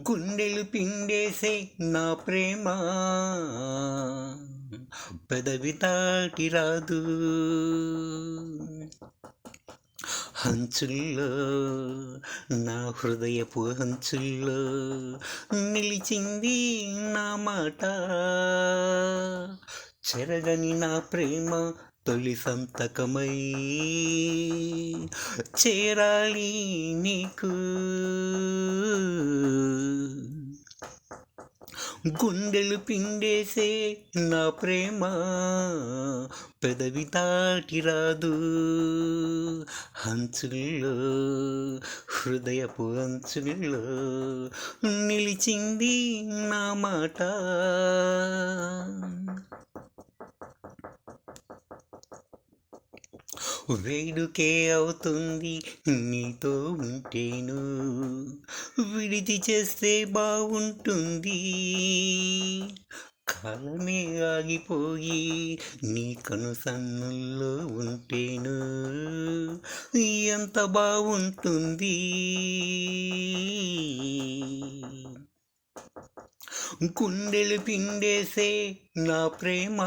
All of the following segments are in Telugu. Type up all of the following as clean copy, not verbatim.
గుండెలు పిండేసే నా ప్రేమ పెదవి తాటి రాదు. హంచుల్లో నా హృదయపు హంచుల్లో నిలిచింది నా మాట. చెరగని నా ప్రేమ తొలి సంతకమై చేరాలి నీకు. గుండెలు పిండేసే నా ప్రేమ పెదవి తాటి రాదు. హంచుల్లో హృదయపు హంచుల్లో నిలిచింది నా మాట. వేడుకే అవుతుంది నీతో ఉంటేను, విడిది చేస్తే బాగుంటుంది. కాలమే ఆగిపోయి నీ కనుసన్నుల్లో ఉంటేను ఎంత బాగుంటుంది. గుండెలు పిండేసే నా ప్రేమ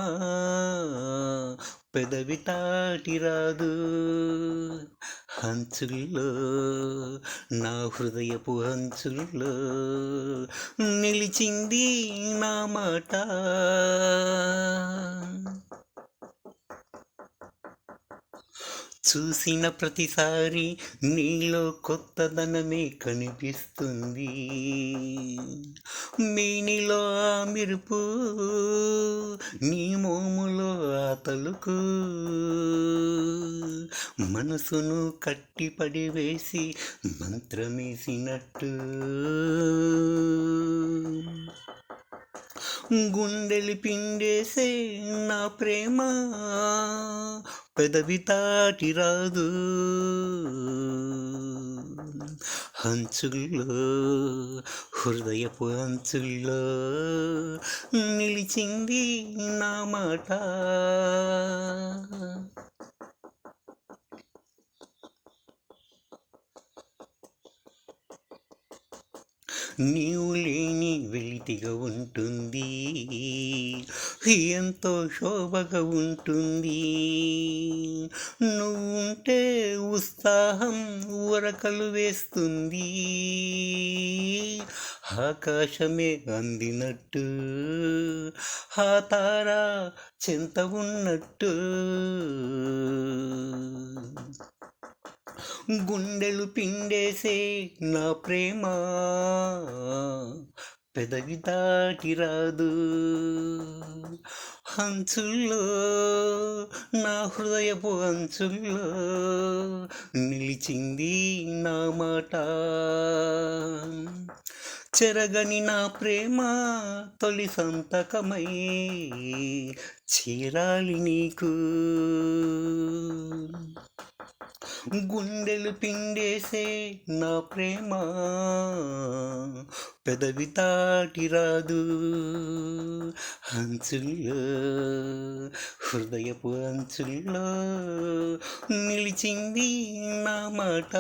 పెదవి తాటి రాదు. హంచుల్లో నా హృదయపు హంచుల్లో నిలిచింది నా మాట. చూసిన ప్రతిసారి నీలో కొత్తదనమే కనిపిస్తుంది. మీనిలో ఆ మెరుపు, నీ మోములో ఆ తలుకు మనసును కట్టిపడి వేసి మంత్రమేసినట్టు. గుండెలు పిండేసే నా ప్రేమ పెదవి తాటి రాదు. హంచుల్లో హృదయపు హంచుల్లో నిలిచింది నా మాట. నీవు లేని వెలితిగా ఉంటుంది, ఎంతో శోభగా ఉంటుంది. నువ్వుంటే ఉత్సాహం ఉరకలు వేస్తుంది. ఆకాశమే అందినట్టు, ఆ తార చెంత ఉన్నట్టు. గుండెలు పిండేసే నా ప్రేమ పెదవి దాటి రాదు. హంచుల్లో నా హృదయపు హంచుల్లో నిలిచింది నా మాట. చెరగని నా ప్రేమ తొలి సంతకమై చేరాలి నీకు. గుండెలు పిండేసే నా ప్రేమ పెదవి తాటి రాదు. హంచుల్లో హృదయపు హంచుల్లో నిలిచింది నా మాట.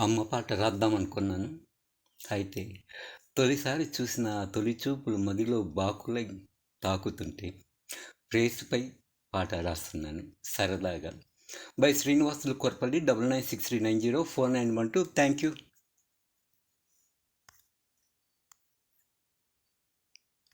అమ్మ పాట రాద్దామనుకున్నాను. అయితే తొలిసారి చూసిన తొలి చూపులు మదిలో బాకులై తాకుతుంటే ప్రేసుపై పాట రాస్తున్నాను సరదాగా. By Srinivasulu Korapalli 9963904912. Thank you.